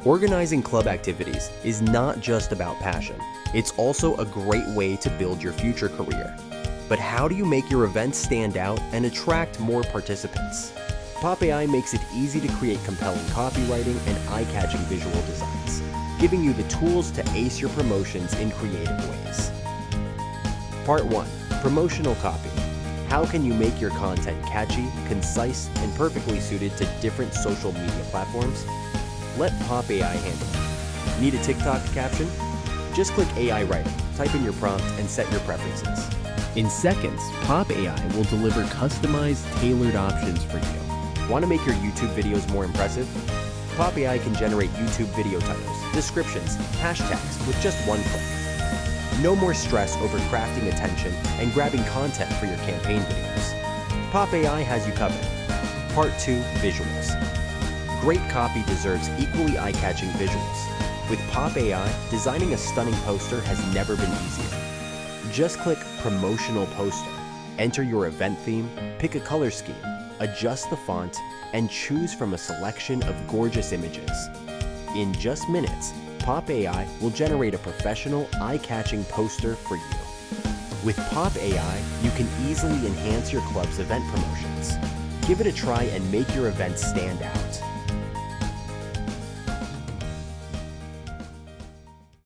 Organizing club activities is not just about passion. It's also a great way to build your future career. But how do you make your events stand out and attract more participants? PopAi makes it easy to create compelling copywriting and eye-catching visual designs, giving you the tools to ace your promotions in creative ways. Part 1. Promotional copy. How can you make your content catchy, concise, and perfectly suited to different social media platforms? Let PopAi handle it. Need a TikTok caption? Just click AI Writing, type in your prompt, and set your preferences. In seconds, PopAi will deliver customized, tailored options for you. Want to make your YouTube videos more impressive? PopAi can generate YouTube video titles, descriptions, hashtags with just one click. No more stress over crafting attention and grabbing content for your campaign videos. PopAi has you covered. Part 2. Visuals. Great copy deserves equally eye-catching visuals. With PopAi, designing a stunning poster has never been easier. Just click Promotional Poster, enter your event theme, pick a color scheme, adjust the font, and choose from a selection of gorgeous images. In just minutes, PopAi will generate a professional, eye-catching poster for you. With PopAi, you can easily enhance your club's event promotions. Give it a try and make your event stand out.